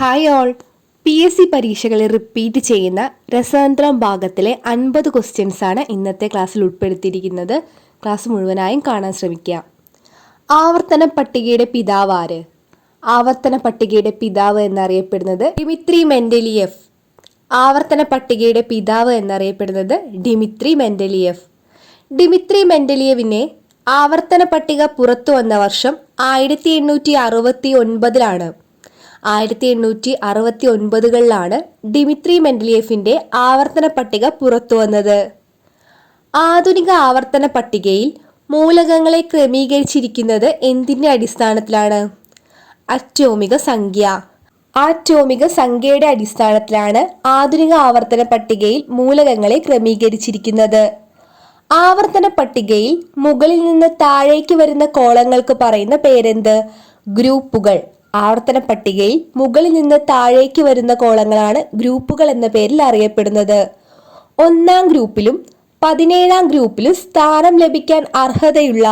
Hi all. PSC പരീക്ഷകളിൽ repeat ചെയ്യുന്ന രസതന്ത്രം ഭാഗത്തിലെ 50 ക്വസ്റ്റ്യൻസ് ആണ് ഇന്നത്തെ ക്ലാസ്സിൽ ഉൾപ്പെടുത്തിയിരിക്കുന്നത്. ക്ലാസ് മുഴുവനായും കാണാൻ ശ്രമിക്കുക. ആവർത്തന പട്ടികയുടെ പിതാവ് ആര്? ആവർത്തന പട്ടികയുടെ പിതാവ് എന്നറിയപ്പെടുന്നത് ഡിമിത്രി മെൻഡലിയേഫ്. ആവർത്തന പട്ടികയുടെ പിതാവ് എന്നറിയപ്പെടുന്നത് ഡിമിത്രി മെൻഡലിയേഫ്. ഡിമിത്രി മെൻഡലിയേവിനെ ആവർത്തന പട്ടിക പുറത്തു വന്ന വർഷം 1869 1869കളിലാണ് ഡിമിത്രി മെൻഡലിയേഫിന്റെ ആവർത്തന പട്ടിക പുറത്തു വന്നത്. ആധുനിക ആവർത്തന പട്ടികയിൽ മൂലകങ്ങളെ ക്രമീകരിച്ചിരിക്കുന്നത് എന്തിന്റെ അടിസ്ഥാനത്തിലാണ്? അറ്റോമിക സംഖ്യ. ആറ്റോമിക സംഖ്യയുടെ അടിസ്ഥാനത്തിലാണ് ആധുനിക ആവർത്തന പട്ടികയിൽ മൂലകങ്ങളെ ക്രമീകരിച്ചിരിക്കുന്നത്. ആവർത്തന പട്ടികയിൽ മുകളിൽ നിന്ന് താഴേക്ക് വരുന്ന കോളങ്ങൾക്ക് പറയുന്ന പേരെന്ത്? ഗ്രൂപ്പുകൾ. ആവർത്തന പട്ടികയിൽ മുകളിൽ നിന്ന് താഴേക്ക് വരുന്ന കോളങ്ങളാണ് ഗ്രൂപ്പുകൾ എന്ന പേരിൽ അറിയപ്പെടുന്നത്. 1-ാം ഗ്രൂപ്പിലും 17-ാം ഗ്രൂപ്പിലും സ്ഥാനം ലഭിക്കാൻ അർഹതയുള്ള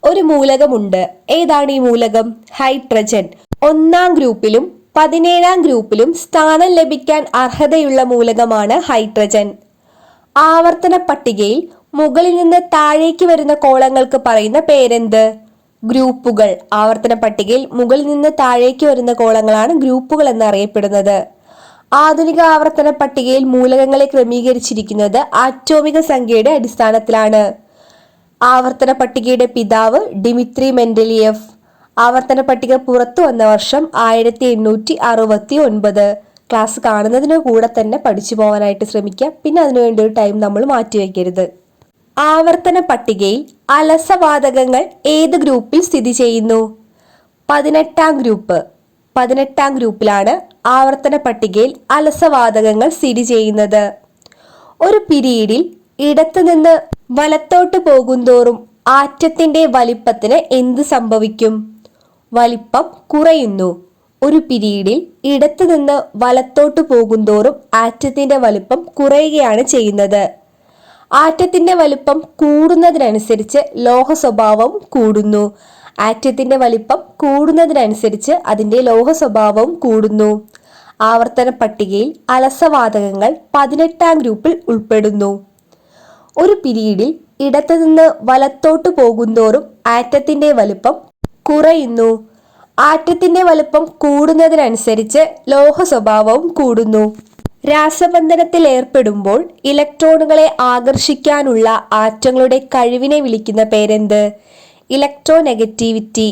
ഒരു മൂലകമുണ്ട്. ഏതാണ് ഈ മൂലകം? ഹൈഡ്രജൻ. 1-ാം ഗ്രൂപ്പിലും 17-ാം ഗ്രൂപ്പിലും സ്ഥാനം ലഭിക്കാൻ അർഹതയുള്ള മൂലകമാണ് ഹൈഡ്രജൻ. ആവർത്തന പട്ടികയിൽ മുകളിൽ നിന്ന് താഴേക്ക് വരുന്ന കോളങ്ങൾക്ക് പറയുന്ന പേരെന്ത്? ഗ്രൂപ്പുകൾ. ആവർത്തന പട്ടികയിൽ മുകളിൽ നിന്ന് താഴേക്ക് വരുന്ന കോളങ്ങളാണ് ഗ്രൂപ്പുകൾ എന്നറിയപ്പെടുന്നത്. ആധുനിക ആവർത്തന പട്ടികയിൽ മൂലകങ്ങളെ ക്രമീകരിച്ചിരിക്കുന്നത് ആറ്റോമിക സംഖ്യയുടെ അടിസ്ഥാനത്തിലാണ്. ആവർത്തന പട്ടികയുടെ പിതാവ് ഡിമിത്രി മെൻഡലിയേഫ്. ആവർത്തന പട്ടിക പുറത്തു വന്ന വർഷം 1869. ക്ലാസ് കാണുന്നതിന് കൂടെ തന്നെ പഠിച്ചു പോകാനായിട്ട് ശ്രമിക്കുക. പിന്നെ അതിനുവേണ്ടി ഒരു ടൈം നമ്മൾ മാറ്റിവെക്കരുത്. ആവർത്തന പട്ടികയിൽ അലസവാതകങ്ങൾ ഏത് ഗ്രൂപ്പിൽ സ്ഥിതി ചെയ്യുന്നു? 18-ാം ഗ്രൂപ്പ്. 18-ാം ഗ്രൂപ്പിലാണ് ആവർത്തന പട്ടികയിൽ അലസവാതകങ്ങൾ സ്ഥിതി ചെയ്യുന്നത്. ഒരു പിരീഡിൽ ഇടത്തുനിന്ന് വലത്തോട്ട് പോകുന്തോറും ആറ്റത്തിന്റെ വലിപ്പത്തിന് എന്ത് സംഭവിക്കും? വലിപ്പം കുറയുന്നു. ഒരു പിരീഡിൽ ഇടത്തുനിന്ന് വലത്തോട്ട് പോകുന്തോറും ആറ്റത്തിന്റെ വലിപ്പം കുറയുകയാണ് ചെയ്യുന്നത്. ആറ്റത്തിന്റെ വലിപ്പം കൂടുന്നതിനനുസരിച്ച് ലോഹ സ്വഭാവം കൂടുന്നു. ആറ്റത്തിന്റെ വലിപ്പം കൂടുന്നതിനനുസരിച്ച് അതിന്റെ ലോഹ സ്വഭാവവും കൂടുന്നു. ആവർത്തന പട്ടികയിൽ അലസവാതകങ്ങൾ 18-ാം ഗ്രൂപ്പിൽ ഉൾപ്പെടുന്നു. ഒരു പിരീഡിൽ ഇടത്തുനിന്ന് വലത്തോട്ട് പോകുന്തോറും ആറ്റത്തിന്റെ വലിപ്പം കുറയുന്നു. ആറ്റത്തിന്റെ വലിപ്പം കൂടുന്നതിനനുസരിച്ച് ലോഹ സ്വഭാവവും കൂടുന്നു. രാസബന്ധനത്തിൽ ഏർപ്പെടുമ്പോൾ ഇലക്ട്രോണുകളെ ആകർഷിക്കാനുള്ള ആറ്റങ്ങളുടെ കഴിവിനെ വിളിക്കുന്ന പേരെന്ത്? ഇലക്ട്രോനെഗറ്റിവിറ്റി.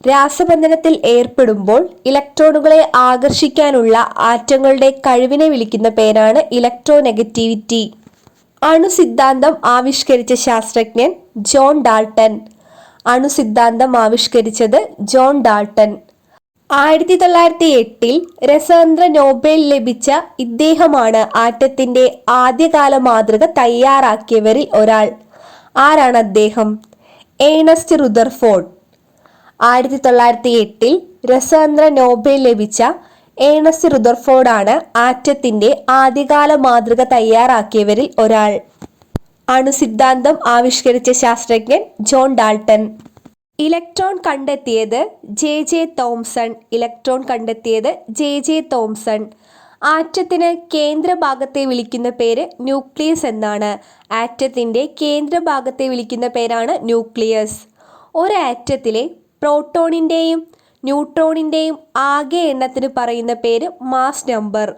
രാസബന്ധനത്തിൽ ഏർപ്പെടുമ്പോൾ ഇലക്ട്രോണുകളെ ആകർഷിക്കാനുള്ള ആറ്റങ്ങളുടെ കഴിവിനെ വിളിക്കുന്ന പേരാണ് ഇലക്ട്രോനെഗറ്റിവിറ്റി. അണുസിദ്ധാന്തം ആവിഷ്കരിച്ച ശാസ്ത്രജ്ഞൻ ജോൺ ഡാൾട്ടൺ. അണുസിദ്ധാന്തം ആവിഷ്കരിച്ചത് ജോൺ ഡാൾട്ടൺ. 1908 രസതന്ത്ര നോബൽ ലഭിച്ച ഇദ്ദേഹമാണ് ആറ്റത്തിന്റെ ആദ്യകാല മാതൃക തയ്യാറാക്കിയവരിൽ ഒരാൾ. ആരാണ് അദ്ദേഹം? Ernest Rutherford. 1908 രസതന്ത്ര നോബൽ ലഭിച്ച ഏണസ്റ്റ് റുദർഫോർഡ് ആണ് ആറ്റത്തിന്റെ ആദ്യകാല മാതൃക തയ്യാറാക്കിയവരിൽ ഒരാൾ. അണുസിദ്ധാന്തം ആവിഷ്കരിച്ച ശാസ്ത്രജ്ഞൻ ജോൺ ഡാൾട്ടൺ. ഇലക്ട്രോൺ കണ്ടെത്തിയത് ജെ തോംസൺ. ഇലക്ട്രോൺ കണ്ടെത്തിയത് ജെ തോംസൺ. ആറ്റത്തിന് കേന്ദ്രഭാഗത്തെ വിളിക്കുന്ന പേര് ന്യൂക്ലിയസ് എന്നാണ്. ആറ്റത്തിന്റെ കേന്ദ്രഭാഗത്തെ വിളിക്കുന്ന പേരാണ് ന്യൂക്ലിയസ്. ഒരു ആറ്റത്തിലെ പ്രോട്ടോണിന്റെയും ന്യൂട്രോണിന്റെയും ആകെ എണ്ണത്തിന് പറയുന്ന പേര് മാസ് നമ്പർ.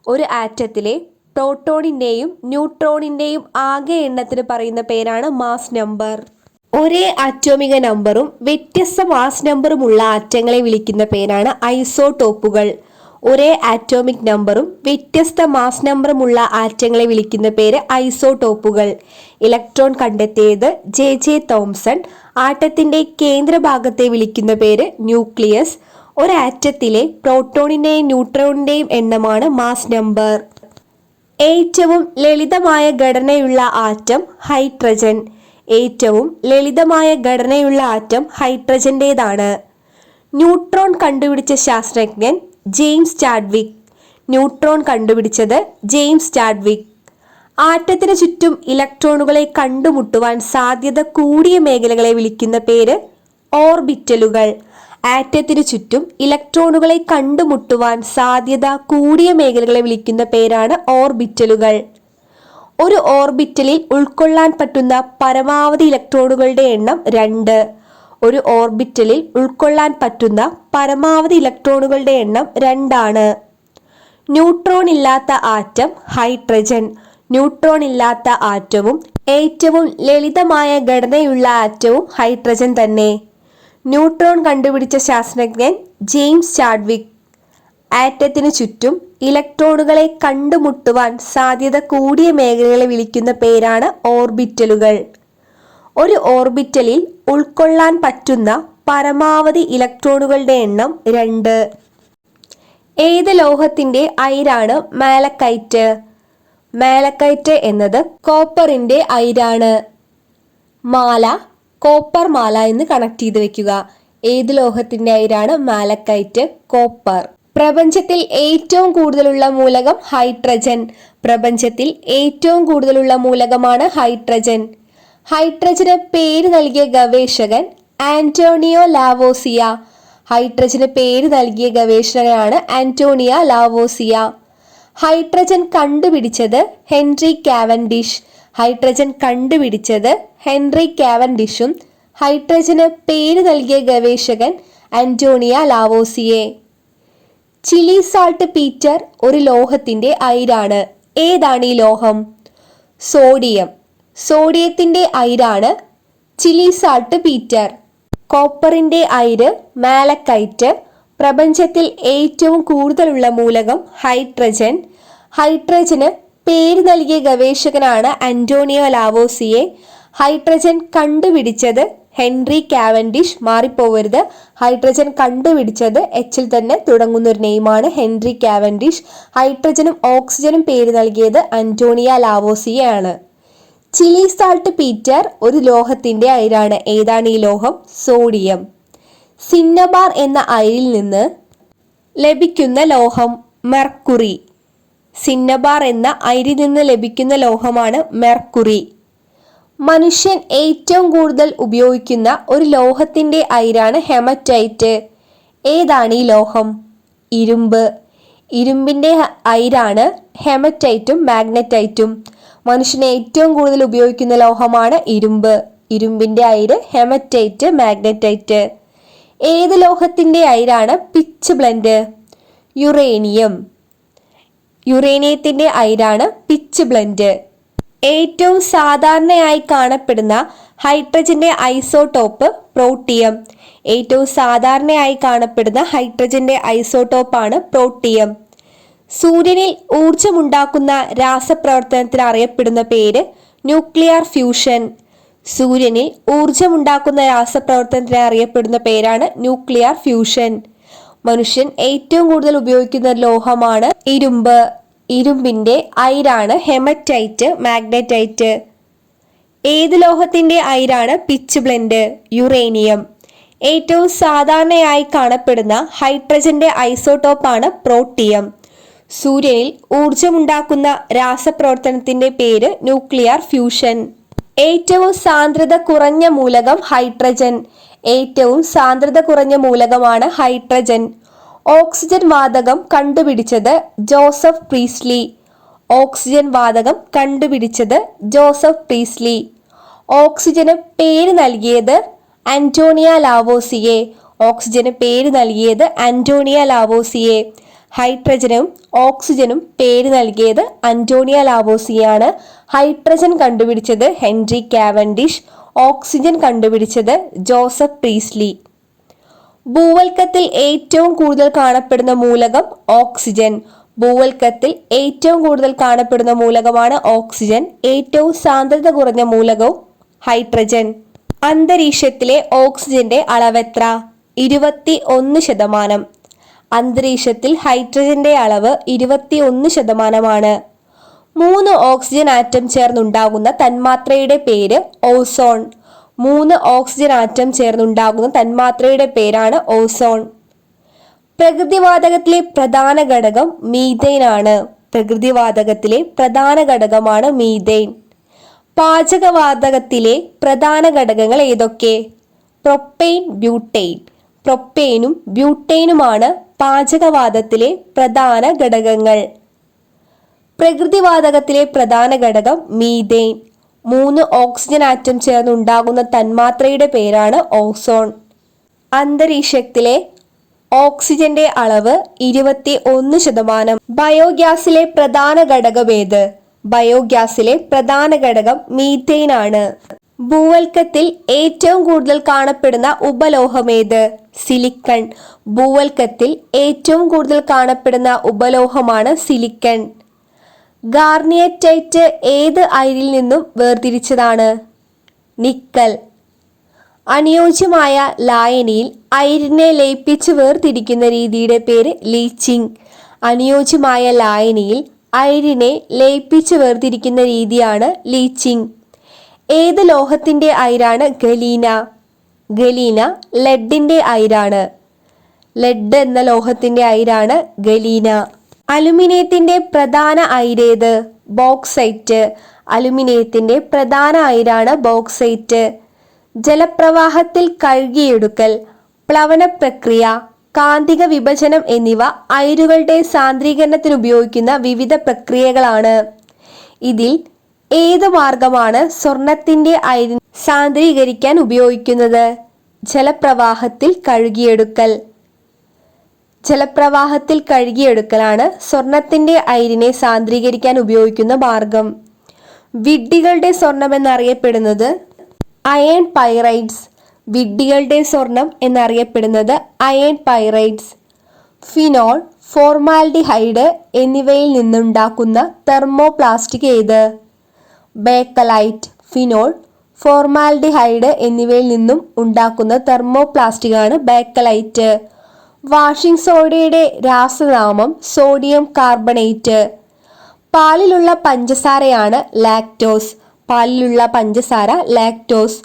ഒരു ആറ്റത്തിലെ പ്രോട്ടോണിന്റെയും ന്യൂട്രോണിന്റെയും ആകെ എണ്ണത്തിന് പറയുന്ന പേരാണ് മാസ് നമ്പർ. ഒരേ ആറ്റോമിക നമ്പറും വ്യത്യസ്ത മാസ് നമ്പറുമുള്ള ആറ്റങ്ങളെ വിളിക്കുന്ന പേരാണ് ഐസോടോപ്പുകൾ. ഒരേ ആറ്റോമിക് നമ്പറും വ്യത്യസ്ത മാസ് നമ്പറുമുള്ള ആറ്റങ്ങളെ വിളിക്കുന്ന പേര് ഐസോടോപ്പുകൾ. ഇലക്ട്രോൺ കണ്ടെത്തിയത് ജെ തോംസൺ. ആറ്റത്തിന്റെ കേന്ദ്രഭാഗത്തെ വിളിക്കുന്ന പേര് ന്യൂക്ലിയസ്. ഒരു ആറ്റത്തിലെ പ്രോട്ടോണിന്റെയും ന്യൂട്രോണിന്റെയും എണ്ണമാണ് മാസ് നമ്പർ. ഏറ്റവും ലളിതമായ ഘടനയുള്ള ആറ്റം ഹൈഡ്രജൻ. ഏറ്റവും ലളിതമായ ഘടനയുള്ള ആറ്റം ഹൈഡ്രജന്റേതാണ്. ന്യൂട്രോൺ കണ്ടുപിടിച്ച ശാസ്ത്രജ്ഞൻ ജെയിംസ് ചാഡ്വിക്. ന്യൂട്രോൺ കണ്ടുപിടിച്ചത് ജെയിംസ് ചാഡ്വിക്. ആറ്റത്തിന് ചുറ്റും ഇലക്ട്രോണുകളെ കണ്ടുമുട്ടുവാൻ സാധ്യത കൂടിയ മേഖലകളെ വിളിക്കുന്ന പേര് ഓർബിറ്റലുകൾ. ആറ്റത്തിനു ചുറ്റും ഇലക്ട്രോണുകളെ കണ്ടുമുട്ടുവാൻ സാധ്യത കൂടിയ മേഖലകളെ വിളിക്കുന്ന പേരാണ് ഓർബിറ്റലുകൾ. ഒരു ഓർബിറ്റലിൽ ഉൾക്കൊള്ളാൻ പറ്റുന്ന പരമാവധി ഇലക്ട്രോണുകളുടെ എണ്ണം 2. ഒരു ഓർബിറ്റലിൽ ഉൾക്കൊള്ളാൻ പറ്റുന്ന പരമാവധി ഇലക്ട്രോണുകളുടെ എണ്ണം 2 ആണ്. ന്യൂട്രോൺ ഇല്ലാത്ത ആറ്റം ഹൈഡ്രജൻ. ന്യൂട്രോൺ ഇല്ലാത്ത ആറ്റവും ഏറ്റവും ലളിതമായ ഘടനയുള്ള ആറ്റവും ഹൈഡ്രജൻ തന്നെ. ന്യൂട്രോൺ കണ്ടുപിടിച്ച ശാസ്ത്രജ്ഞൻ ജെയിംസ് ചാഡ്വിക്. ആറ്റത്തിനു ചുറ്റും ഇലക്ട്രോണുകളെ കണ്ടുമുട്ടുവാൻ സാധ്യത കൂടിയ മേഖലകളെ വിളിക്കുന്ന പേരാണ് ഓർബിറ്റലുകൾ. ഒരു ഓർബിറ്റലിൽ ഉൾക്കൊള്ളാൻ പറ്റുന്ന പരമാവധി ഇലക്ട്രോണുകളുടെ എണ്ണം 2. ഏത് ലോഹത്തിന്റെ അയിരാണ് മാലക്കൈറ്റ്? മാലക്കൈറ്റ് എന്നത് കോപ്പറിന്റെ അയിരാണ്. മാല, കോപ്പർ മാല എന്ന് കണക്ട് ചെയ്ത് വെക്കുക. ഏത് ലോഹത്തിന്റെ അയിരാണ് മാലക്കൈറ്റ്? കോപ്പർ. പ്രപഞ്ചത്തിൽ ഏറ്റവും കൂടുതലുള്ള മൂലകം ഹൈഡ്രജൻ. പ്രപഞ്ചത്തിൽ ഏറ്റവും കൂടുതലുള്ള മൂലകമാണ് ഹൈഡ്രജൻ. ഹൈഡ്രജന് പേര് നൽകിയ ഗവേഷകൻ ആന്റോണിയോ ലാവോസിയ. ഹൈഡ്രജന് പേര് നൽകിയ ഗവേഷകനാണ് ആന്റോണിയോ ലാവോസിയ. ഹൈഡ്രജൻ കണ്ടുപിടിച്ചത് ഹെൻറി കാവൻഡിഷ്. ഹൈഡ്രജൻ കണ്ടുപിടിച്ചത് ഹെൻറി കാവൻഡിഷും ഹൈഡ്രജന് പേര് നൽകിയ ഗവേഷകൻ Antonio Lavoisier. Chile saltpetre ഒരു ലോഹത്തിന്റെ അയിരാണ്. ഏതാണ് ഈ ലോഹം? സോഡിയം. സോഡിയത്തിന്റെ അയിരാണ് ചിലി സാൾട്ട് പീറ്റർ. കോപ്പറിന്റെ അയിര് മാലക്കൈറ്റ്. പ്രപഞ്ചത്തിൽ ഏറ്റവും കൂടുതലുള്ള മൂലകം ഹൈഡ്രജൻ. ഹൈഡ്രജന് പേര് നൽകിയ ഗവേഷകനാണ് ആന്റോണിയോ ലാവോസിയെ. ഹൈഡ്രജൻ കണ്ടുപിടിച്ചത് ഹെൻറി കാവൻഡിഷ്. മാറിപ്പോവരുത്, ഹൈഡ്രജൻ കണ്ടുപിടിച്ചത് എച്ചിൽ തന്നെ തുടങ്ങുന്ന ഒരു നെയിമാണ് ഹെൻറി കാവൻഡിഷ്. ഹൈഡ്രജനും ഓക്സിജനും പേര് നൽകിയത് ആന്റോണിയോ ലാവോസിയാണ്. ചിലി സാൾട്ട് പീറ്റർ ഒരു ലോഹത്തിന്റെ അയിരാണ്. ഏതാണ് ഈ ലോഹം? സോഡിയം. സിന്നബാർ എന്ന അയിരിൽ നിന്ന് ലഭിക്കുന്ന ലോഹം മെർക്കുറി. സിന്നബാർ എന്ന അയിരിൽ നിന്ന് ലഭിക്കുന്ന ലോഹമാണ് മെർക്കുറി. മനുഷ്യൻ ഏറ്റവും കൂടുതൽ ഉപയോഗിക്കുന്ന ഒരു ലോഹത്തിന്റെ അയിരാണ് ഹെമറ്റൈറ്റ്. ഏതാണ് ഈ ലോഹം? ഇരുമ്പ്. ഇരുമ്പിന്റെ അയിരാണ് ഹെമറ്റൈറ്റും മാഗ്നറ്റൈറ്റും. മനുഷ്യൻ ഏറ്റവും കൂടുതൽ ഉപയോഗിക്കുന്ന ലോഹമാണ് ഇരുമ്പ്. ഇരുമ്പിന്റെ അയിര് ഹെമറ്റൈറ്റ്, മാഗ്നറ്റൈറ്റ്. ഏത് ലോഹത്തിന്റെ അയിരാണ് പിച്ച് ബ്ലെൻഡ്? യുറേനിയം. യുറേനിയത്തിന്റെ അയിരാണ് പിച്ച് ബ്ലെൻഡ്. ഏറ്റവും സാധാരണയായി കാണപ്പെടുന്ന ഹൈഡ്രജന്റെ ഐസോടോപ്പ് പ്രോട്ടിയം. ഏറ്റവും സാധാരണയായി കാണപ്പെടുന്ന ഹൈഡ്രജന്റെ ഐസോടോപ്പാണ് പ്രോട്ടിയം. സൂര്യനിൽ ഊർജമുണ്ടാക്കുന്ന രാസപ്രവർത്തനത്തിന് അറിയപ്പെടുന്ന പേര് ന്യൂക്ലിയർ ഫ്യൂഷൻ. സൂര്യനിൽ ഊർജമുണ്ടാക്കുന്ന രാസപ്രവർത്തനത്തിന് അറിയപ്പെടുന്ന പേരാണ് ന്യൂക്ലിയർ ഫ്യൂഷൻ. മനുഷ്യൻ ഏറ്റവും കൂടുതൽ ഉപയോഗിക്കുന്ന ലോഹമാണ് ഇരുമ്പ്. ഇരുമ്പിന്റെ അയിരാണ് ഹെമറ്റൈറ്റ്, മാഗ്നറ്റൈറ്റ്. ഏത് ലോഹത്തിന്റെ അയിരാണ് പിച്ച് ബ്ലെൻഡ്? യുറേനിയം. ഏറ്റവും സാധാരണയായി കാണപ്പെടുന്ന ഹൈഡ്രജന്റെ ഐസോടോപ്പാണ് പ്രോട്ടിയം. സൂര്യനിൽ ഊർജമുണ്ടാക്കുന്ന രാസപ്രവർത്തനത്തിന്റെ പേര് ന്യൂക്ലിയർ ഫ്യൂഷൻ. ഏറ്റവും സാന്ദ്രത കുറഞ്ഞ മൂലകം ഹൈഡ്രജൻ. ഏറ്റവും സാന്ദ്രത കുറഞ്ഞ മൂലകമാണ് ഹൈഡ്രജൻ. ഓക്സിജൻ വാതകം കണ്ടുപിടിച്ചത് ജോസഫ് പ്രീസ്ലി. ഓക്സിജൻ വാതകം കണ്ടുപിടിച്ചത് ജോസഫ് പ്രീസ്ലി. ഓക്സിജന് പേര് നൽകിയത് ആന്റോണിയോ ലാവോസിയെ. ഓക്സിജന് പേര് നൽകിയത് ആന്റോണിയോ ലാവോസിയെ. ഹൈഡ്രജനും ഓക്സിജനും പേര് നൽകിയത് ആന്റോണിയോ ലാവോസിയാണ്. ഹൈഡ്രജൻ കണ്ടുപിടിച്ചത് ഹെൻറി കാവൻഡിഷ്. ഓക്സിജൻ കണ്ടുപിടിച്ചത് ജോസഫ് പ്രീസ്ലി. ഭൂവൽക്കത്തിൽ ഏറ്റവും കൂടുതൽ കാണപ്പെടുന്ന മൂലകം ഓക്സിജൻ. ഭൂവൽക്കത്തിൽ ഏറ്റവും കൂടുതൽ കാണപ്പെടുന്ന മൂലകമാണ് ഓക്സിജൻ. ഏറ്റവും സാന്ദ്രത കുറഞ്ഞ മൂലകവും ഹൈഡ്രജൻ. അന്തരീക്ഷത്തിലെ ഓക്സിജന്റെ അളവെത്ര? 21%. അന്തരീക്ഷത്തിൽ ഹൈഡ്രജന്റെ അളവ് 21%. 3 ഓക്സിജൻ ആറ്റം ചേർന്നുണ്ടാകുന്ന തന്മാത്രയുടെ പേര് ഓസോൺ. 3 ഓക്സിജൻ ആറ്റം ചേർന്നുണ്ടാകുന്ന തന്മാത്രയുടെ പേരാണ് ഓസോൺ. പ്രകൃതിവാതകത്തിലെ പ്രധാന ഘടകം മീഥെയ്ൻ ആണ്. പ്രകൃതിവാതകത്തിലെ പ്രധാന ഘടകമാണ് മീഥെയ്ൻ. പാചകവാതകത്തിലെ പ്രധാന ഘടകങ്ങൾ ഏതൊക്കെ? പ്രൊപ്പെയ്ൻ, ബ്യൂട്ടെയ്ൻ. പ്രൊപ്പേനും ബ്യൂട്ടേനുമാണ് പാചകവാതത്തിലെ പ്രധാന ഘടകങ്ങൾ. പ്രകൃതിവാതകത്തിലെ പ്രധാന ഘടകം മീഥേൻ. 3 ഓക്സിജൻ ആറ്റം ചേർന്നുണ്ടാകുന്ന തന്മാത്രയുടെ പേരാണ് ഓസോൺ. അന്തരീക്ഷത്തിലെ ഓക്സിജന്റെ അളവ് 21%. ബയോഗ്യാസിലെ പ്രധാന ഘടകം ഏത്? ബയോഗ്യാസിലെ പ്രധാന ഘടകം മീഥെയ്ൻ ആണ്. ഭൂവൽക്കത്തിൽ ഏറ്റവും കൂടുതൽ കാണപ്പെടുന്ന ഉപലോഹം ഏത്? സിലിക്കൺ. ഭൂവൽക്കത്തിൽ ഏറ്റവും കൂടുതൽ കാണപ്പെടുന്ന ഉപലോഹമാണ് സിലിക്കൺ. ഗാർണിയറ്റൈറ്റ് ഏത് അയിരിൽ നിന്നും വേർതിരിച്ചതാണ്? നിക്കൽ. അനുയോജ്യമായ ലായനിയിൽ അയിരിനെ ലയിപ്പിച്ച് വേർതിരിക്കുന്ന രീതിയുടെ പേര് ലീച്ചിങ്. അനുയോജ്യമായ ലായനിയിൽ അയിരിനെ ലയിപ്പിച്ച് വേർതിരിക്കുന്ന രീതിയാണ് ലീച്ചിങ്. ഏത് ലോഹത്തിന്റെ അയിരാണ് ഗലീന? ഗലീന ലെഡിന്റെ അയിരാണ്. ലെഡ് എന്ന ലോഹത്തിന്റെ അയിരാണ് ഗലീന. അലുമിനിയത്തിന്റെ പ്രധാന അയിരേത്? ബോക്സൈറ്റ്. അലുമിനിയത്തിന്റെ പ്രധാന അയിരാണ് ബോക്സൈറ്റ്. ജലപ്രവാഹത്തിൽ കഴുകിയെടുക്കൽ, പ്ലവന പ്രക്രിയ, കാന്തിക വിഭജനം എന്നിവ അയിരുകളുടെ സാന്ദ്രീകരണത്തിന് ഉപയോഗിക്കുന്ന വിവിധ പ്രക്രിയകളാണ്. ഇതിൽ ഏത് മാർഗമാണ് സ്വർണത്തിന്റെ അയിര് സാന്ദ്രീകരിക്കാൻ ഉപയോഗിക്കുന്നത്? ജലപ്രവാഹത്തിൽ കഴുകിയെടുക്കൽ. ജലപ്രവാഹത്തിൽ കഴുകിയെടുക്കലാണ് സ്വർണത്തിന്റെ അയിരിനെ സാന്ദ്രീകരിക്കാൻ ഉപയോഗിക്കുന്ന മാർഗം. വിഡ്ഢികളുടെ സ്വർണം എന്നറിയപ്പെടുന്നത് അയേൺ പൈറൈറ്റ്സ്. വിഡ്ഢികളുടെ സ്വർണം എന്നറിയപ്പെടുന്നത് അയേൺ പൈറൈറ്റ്സ്. ഫിനോൾ, ഫോർമാൽഡിഹൈഡ് എന്നിവയിൽ നിന്നുണ്ടാക്കുന്ന തെർമോപ്ലാസ്റ്റിക് ഏത്? ബേക്കലൈറ്റ്. ഫിനോൾ, ഫോർമാൽഡിഹൈഡ് എന്നിവയിൽ നിന്നും ഉണ്ടാക്കുന്ന തെർമോപ്ലാസ്റ്റിക് ആണ് ബേക്കലൈറ്റ്. വാഷിംഗ് സോഡയുടെ രാസനാമം സോഡിയം കാർബണേറ്റ്. പാലിലുള്ള പഞ്ചസാരയാണ് ലാക്ടോസ്. പാലിലുള്ള പഞ്ചസാര ലാക്ടോസ്.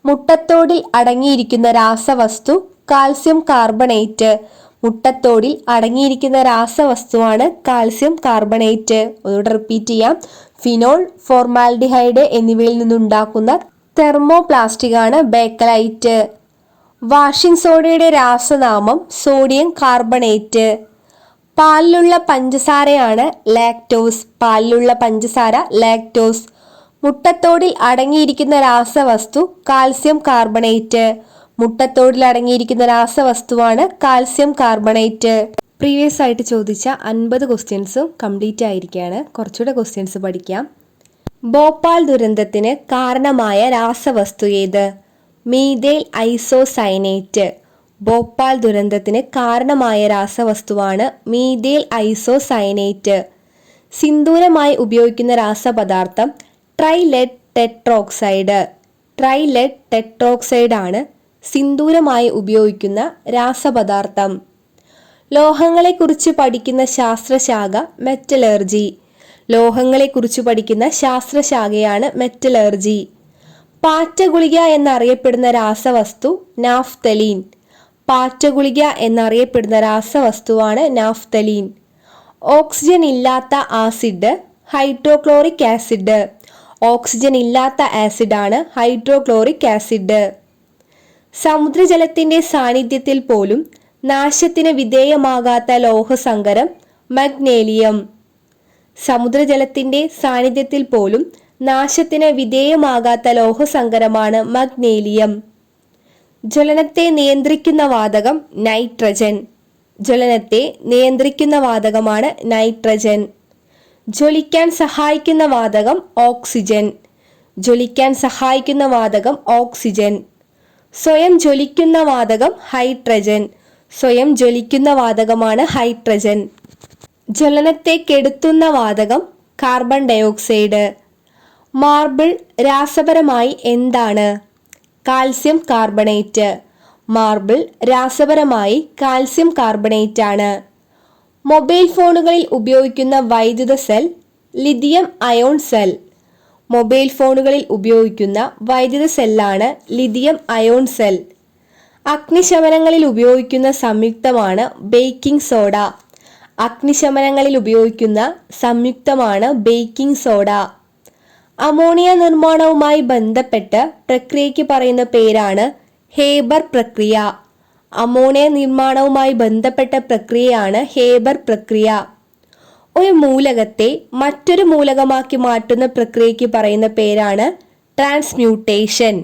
മുട്ടത്തോടിൽ അടങ്ങിയിരിക്കുന്ന രാസവസ്തു കാൽസ്യം കാർബണേറ്റ്. മുട്ടത്തോടിൽ അടങ്ങിയിരിക്കുന്ന രാസവസ്തുവാണ് കാൽസ്യം കാർബണേറ്റ്. ഒന്നുകൂടെ റിപ്പീറ്റ് ചെയ്യാം. ഫിനോൾ, ഫോർമാൽഡിഹൈഡ് എന്നിവയിൽ നിന്നുണ്ടാക്കുന്ന തെർമോപ്ലാസ്റ്റിക് ആണ് ബേക്കലൈറ്റ്. വാഷിംഗ് സോഡയുടെ രാസനാമം സോഡിയം കാർബണേറ്റ്. പാലിലുള്ള പഞ്ചസാരയാണ് ലാക്ടോസ്. പാലിലുള്ള പഞ്ചസാര ലാക്ടോസ്. മുട്ടത്തോടിൽ അടങ്ങിയിരിക്കുന്ന രാസവസ്തു കാൽസ്യം കാർബണേറ്റ്. മുട്ടത്തോടിൽ അടങ്ങിയിരിക്കുന്ന രാസവസ്തുവാണ് കാൽസ്യം കാർബണേറ്റ്. പ്രീവിയസ് ആയിട്ട് ചോദിച്ച 50 ക്വസ്റ്റ്യൻസും കംപ്ലീറ്റ് ആയിരിക്കുകയാണ്. കുറച്ചുകൂടെ ക്വസ്റ്റ്യൻസ് പഠിക്കാം. ഭോപ്പാൽ ദുരന്തത്തിന് കാരണമായ രാസവസ്തു ഏത്? Methyl isocyanate. ഭോപ്പാൽ ദുരന്തത്തിന് കാരണമായ രാസവസ്തുവാണ് മീഥൈൽ ഐസോസയനേറ്റ്. സിന്ദൂരമായി ഉപയോഗിക്കുന്ന രാസപദാർത്ഥം ട്രൈലെഡ് ടെട്രോക്സൈഡ്. ട്രൈലെഡ് ടെട്രോക്സൈഡ് ആണ് സിന്ദൂരമായി ഉപയോഗിക്കുന്ന രാസപദാർത്ഥം. ലോഹങ്ങളെക്കുറിച്ച് പഠിക്കുന്ന ശാസ്ത്രശാഖ മെറ്റലർജി. ലോഹങ്ങളെക്കുറിച്ച് പഠിക്കുന്ന ശാസ്ത്രശാഖയാണ് മെറ്റലർജി. പാറ്റഗുളിക എന്നറിയപ്പെടുന്ന രാസവസ്തു നാഫ്തലീൻ. പാറ്റഗുളിക എന്നറിയപ്പെടുന്ന രാസവസ്തുവാണ് നാഫ്തലീൻ. ഓക്സിജൻ ഇല്ലാത്ത ആസിഡ് ഹൈഡ്രോക്ലോറിക് ആസിഡ്. ഓക്സിജൻ ഇല്ലാത്ത ആസിഡാണ് ഹൈഡ്രോക്ലോറിക് ആസിഡ്. സമുദ്രജലത്തിന്റെ സാന്നിധ്യത്തിൽ പോലും നാശത്തിന് വിധേയമാകാത്ത ലോഹസങ്കരം മഗ്നേലിയം. സമുദ്രജലത്തിന്റെ സാന്നിധ്യത്തിൽ പോലും നാശത്തിന് വിധേയമാകാത്ത ലോഹസങ്കരമാണ് മഗ്നേലിയം. ജ്വലനത്തെ നിയന്ത്രിക്കുന്ന വാതകം നൈട്രജൻ. ജ്വലനത്തെ നിയന്ത്രിക്കുന്ന വാതകമാണ് നൈട്രജൻ. ജ്വലിക്കാൻ സഹായിക്കുന്ന വാതകം ഓക്സിജൻ. ജ്വലിക്കാൻ സഹായിക്കുന്ന വാതകം ഓക്സിജൻ. സ്വയം ജ്വലിക്കുന്ന വാതകം ഹൈഡ്രജൻ. സ്വയം ജ്വലിക്കുന്ന വാതകമാണ് ഹൈഡ്രജൻ. ജ്വലനത്തെ കെടുത്തുന്ന വാതകം കാർബൺ ഡയോക്സൈഡ്. മാർബിൾ രാസപരമായി എന്താണ്? Calcium carbonate. മാർബിൾ രാസപരമായി കാൽസ്യം കാർബണേറ്റ് ആണ്. മൊബൈൽ ഫോണുകളിൽ ഉപയോഗിക്കുന്ന വൈദ്യുത cell lithium ion cell. Mobile ഫോണുകളിൽ ഉപയോഗിക്കുന്ന വൈദ്യുത സെല്ലാണ് ലിഥിയം അയോൺ സെൽ. അഗ്നിശമനങ്ങളിൽ ഉപയോഗിക്കുന്ന സംയുക്തമാണ് ബേക്കിംഗ് സോഡ. അഗ്നിശമനങ്ങളിൽ ഉപയോഗിക്കുന്ന സംയുക്തമാണ് ബേക്കിംഗ് സോഡ. അമോണിയ നിർമ്മാണവുമായി ബന്ധപ്പെട്ട് പ്രക്രിയയ്ക്ക് പറയുന്ന പേരാണ് ഹേബർ പ്രക്രിയ. അമോണിയ നിർമ്മാണവുമായി ബന്ധപ്പെട്ട പ്രക്രിയയാണ് ഹേബർ പ്രക്രിയ. ഒരു മൂലകത്തെ മറ്റൊരു മൂലകമാക്കി മാറ്റുന്ന പ്രക്രിയയ്ക്ക് പറയുന്ന പേരാണ് ട്രാൻസ്മ്യൂട്ടേഷൻ.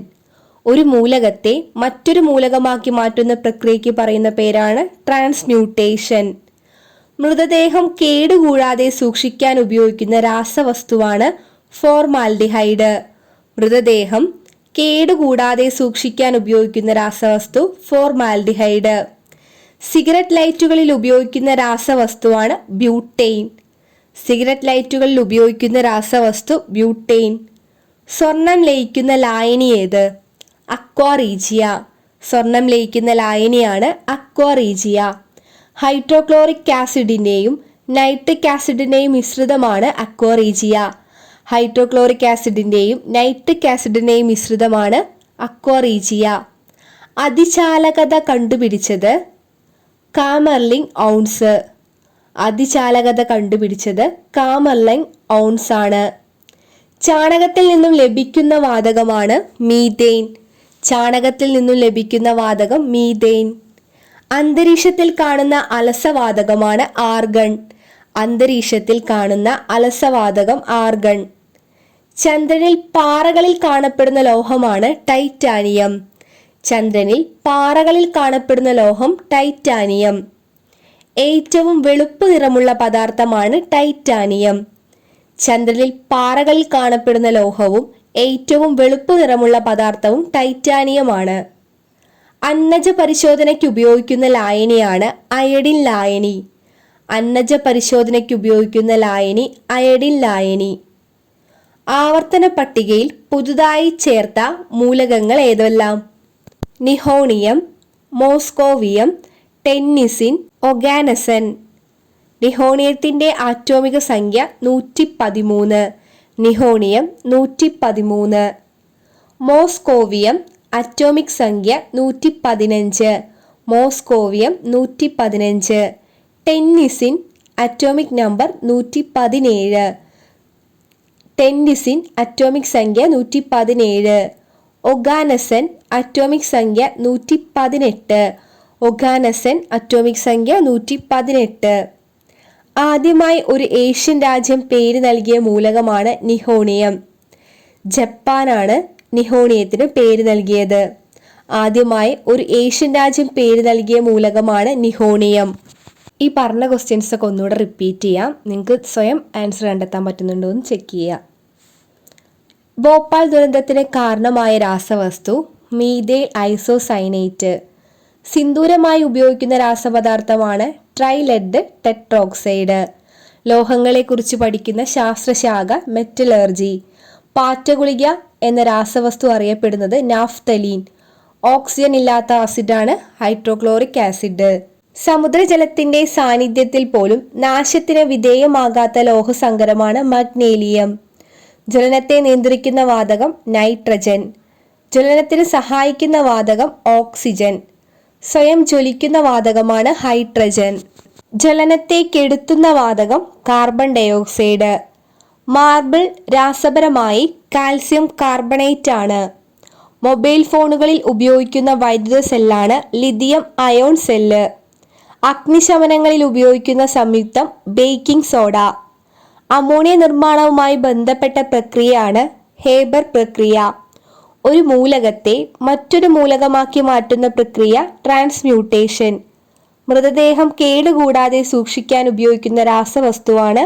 ഒരു മൂലകത്തെ മറ്റൊരു മൂലകമാക്കി മാറ്റുന്ന പ്രക്രിയയ്ക്ക് പറയുന്ന പേരാണ് ട്രാൻസ്മ്യൂട്ടേഷൻ. മൃതദേഹം കേടുകൂടാതെ സൂക്ഷിക്കാൻ ഉപയോഗിക്കുന്ന രാസവസ്തുവാണ് ഫോർമാൽഡിഹൈഡ്. മൃതദേഹം കേടുകൂടാതെ സൂക്ഷിക്കാൻ ഉപയോഗിക്കുന്ന രാസവസ്തു ഫോർമാൽഡിഹൈഡ്. സിഗരറ്റ് ലൈറ്റുകളിൽ ഉപയോഗിക്കുന്ന രാസവസ്തുവാണ് ബ്യൂട്ടെയിൻ. സിഗരറ്റ് ലൈറ്റുകളിൽ ഉപയോഗിക്കുന്ന രാസവസ്തു ബ്യൂട്ടെയിൻ. സ്വർണം ലയിക്കുന്ന ലായനി ഏത്? അക്വാറീജിയ. സ്വർണം ലയിക്കുന്ന ലായനിയാണ് അക്വാറീജിയ. ഹൈഡ്രോക്ലോറിക് ആസിഡിന്റെയും നൈട്രിക് ആസിഡിന്റെയും മിശ്രിതമാണ് അക്വാറീജിയ. ഹൈഡ്രോക്ലോറിക് ആസിഡിന്റെയും നൈട്രിക് ആസിഡിന്റെയും മിശ്രിതമാണ് അക്വാറീജിയ. അതിചാലകത കണ്ടുപിടിച്ചത് കാമർലിംഗ് ഔൺസ്. അതിചാലകത കണ്ടുപിടിച്ചത് കാമർലിംഗ് ഔൺസ് ആണ്. ചാണകത്തിൽ നിന്നും ലഭിക്കുന്ന വാതകമാണ് മീഥെയ്ൻ. ചാണകത്തിൽ നിന്നും ലഭിക്കുന്ന വാതകം മീഥെയ്ൻ. അന്തരീക്ഷത്തിൽ കാണുന്ന അലസവാതകമാണ് ആർഗൺ. അന്തരീക്ഷത്തിൽ കാണുന്ന അലസവാതകം ആർഗൺ. ചന്ദ്രനിൽ പാറകളിൽ കാണപ്പെടുന്ന ലോഹമാണ് ടൈറ്റാനിയം. ചന്ദ്രനിൽ പാറകളിൽ കാണപ്പെടുന്ന ലോഹം ടൈറ്റാനിയം. ഏറ്റവും വെളുപ്പ് നിറമുള്ള പദാർത്ഥമാണ് ടൈറ്റാനിയം. ചന്ദ്രനിൽ പാറകളിൽ കാണപ്പെടുന്ന ലോഹവും ഏറ്റവും വെളുപ്പ് നിറമുള്ള പദാർത്ഥവും ടൈറ്റാനിയമാണ്. അന്നജ പരിശോധനയ്ക്ക് ഉപയോഗിക്കുന്ന ലായനിയാണ് അയഡിൻ ലായനി. അന്നജ പരിശോധനയ്ക്ക് ഉപയോഗിക്കുന്ന ലായനി അയഡിൻ ലായനി. ആവർത്തന പട്ടികയിൽ പുതുതായി ചേർത്ത മൂലകങ്ങൾ ഏതെല്ലാം? Nihonium, moscovium, ടെന്നിസിൻ, ഒഗാനസൻ. നിഹോണിയത്തിന്റെ ആറ്റോമിക സംഖ്യ 113. നിഹോണിയം 113. മോസ്കോവിയം അറ്റോമിക് സംഖ്യ 115. Moscovium 115. Tennessine atomic number 117. Tennessine atomic സംഖ്യ 117. ഒഗാനസൻ അറ്റോമിക് സംഖ്യ 118. ഒഗാനസൻ അറ്റോമിക് സംഖ്യ 118. ആദ്യമായി ഒരു ഏഷ്യൻ രാജ്യം പേര് നൽകിയ മൂലകമാണ് നിഹോണിയം. ജപ്പാനാണ് നിഹോണിയത്തിന് പേര് നൽകിയത്. ആദ്യമായി ഒരു ഏഷ്യൻ രാജ്യം പേര് നൽകിയ മൂലകമാണ് നിഹോണിയം. ഈ പറഞ്ഞ ക്വസ്റ്റ്യൻസ് ഒക്കെ ഒന്നുകൂടെ റിപ്പീറ്റ് ചെയ്യാം. നിങ്ങൾക്ക് സ്വയം ആൻസർ കണ്ടെത്താൻ പറ്റുന്നുണ്ടോ എന്ന് ചെക്ക് ചെയ്യുക. ഭോപ്പാൽ ദുരന്തത്തിന് കാരണമായ രാസവസ്തു മീഥൈൽ ഐസോസൈനേറ്റ്. സിന്ദൂരമായി ഉപയോഗിക്കുന്ന രാസപദാർത്ഥമാണ് ട്രൈലെഡ് ടെട്രോക്സൈഡ്. ലോഹങ്ങളെക്കുറിച്ച് പഠിക്കുന്ന ശാസ്ത്രശാഖ മെറ്റലർജി. പാറ്റഗുളിക എന്ന രാസവസ്തു അറിയപ്പെടുന്നത് നാഫ്തലീൻ. ഓക്സിജൻ ഇല്ലാത്ത ആസിഡാണ് ഹൈഡ്രോക്ലോറിക് ആസിഡ്. സമുദ്രജലത്തിന്റെ സാന്നിധ്യത്തിൽ പോലും നാശത്തിന് വിധേയമാകാത്ത ലോഹസങ്കരമാണ് മഗ്നീലിയം. ജ്വലനത്തെ നിയന്ത്രിക്കുന്ന വാതകം നൈട്രജൻ. ജ്വലനത്തിന് സഹായിക്കുന്ന വാതകം ഓക്സിജൻ. സ്വയം ജ്വലിക്കുന്ന വാതകമാണ് ഹൈഡ്രജൻ. ജ്വലനത്തെ കെടുത്തുന്ന വാതകം കാർബൺ ഡയോക്സൈഡ്. മാർബിൾ രാസപരമായി കാൽസ്യം കാർബണേറ്റ് ആണ്. മൊബൈൽ ഫോണുകളിൽ ഉപയോഗിക്കുന്ന വൈദ്യുത സെല്ലാണ് ലിഥിയം അയോൺ സെല്ല്. അഗ്നിശമനങ്ങളിൽ ഉപയോഗിക്കുന്ന സംയുക്തം ബേക്കിംഗ് സോഡ. അമോണിയ നിർമ്മാണവുമായി ബന്ധപ്പെട്ട പ്രക്രിയയാണ് ഹേബർ പ്രക്രിയ. ഒരു മൂലകത്തെ മറ്റൊരു മൂലകമാക്കി മാറ്റുന്ന പ്രക്രിയ ട്രാൻസ്മ്യൂട്ടേഷൻ. മൃതദേഹം കേടുകൂടാതെ സൂക്ഷിക്കാൻ ഉപയോഗിക്കുന്ന രാസവസ്തുവാണ്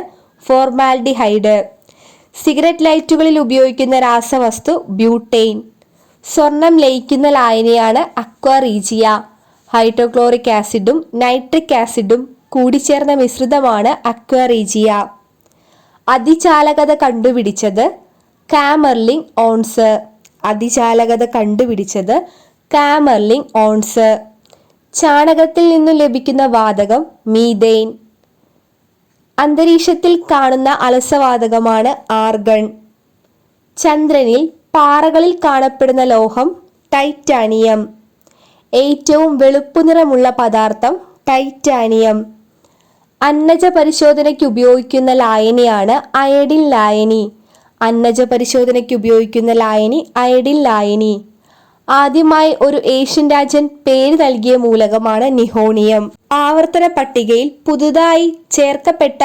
ഫോർമാൽഡിഹൈഡ്. സിഗരറ്റ് ലൈറ്റുകളിൽ ഉപയോഗിക്കുന്ന രാസവസ്തു ബ്യൂട്ടെയിൻ. സ്വർണം ലയിക്കുന്ന ലായനിയാണ് അക്വാറീജിയ. ഹൈഡ്രോക്ലോറിക് ആസിഡും നൈട്രിക് ആസിഡും കൂടിച്ചേർന്ന മിശ്രിതമാണ് അക്വാറീജിയ. അതിചാലകത കണ്ടുപിടിച്ചത് കാമർലിംഗ് ഓൺസ്. അതിചാലകത കണ്ടുപിടിച്ചത് കാമർലിംഗ് ഓൺസ്. ചാണകത്തിൽ നിന്നും ലഭിക്കുന്ന വാതകം മീഥെയ്ൻ. അന്തരീക്ഷത്തിൽ കാണുന്ന അലസവാതകമാണ് ആർഗൺ. ചന്ദ്രനിൽ പാറകളിൽ കാണപ്പെടുന്ന ലോഹം ടൈറ്റാനിയം. ഏറ്റവും വെളുപ്പുനിറമുള്ള പദാർത്ഥം ടൈറ്റാനിയം. അന്നജ പരിശോധനയ്ക്ക് ഉപയോഗിക്കുന്ന ലായനിയാണ് അയഡിൻ ലായനി. അന്നജ പരിശോധനയ്ക്ക് ഉപയോഗിക്കുന്ന ലായനി അയഡിൻ ലായനി. ആദ്യമായി ഒരു ഏഷ്യൻ രാജ്യം പേര് നൽകിയ മൂലകമാണ് നിഹോണിയം. ആവർത്തന പട്ടികയിൽ പുതുതായി ചേർക്കപ്പെട്ട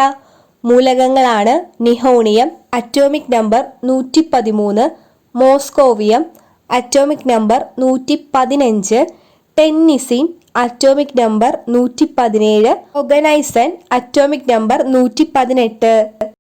മൂലകങ്ങളാണ് nihonium atomic number 113, moscovium atomic number 115, tennessine atomic number 117, oganesson atomic number 118.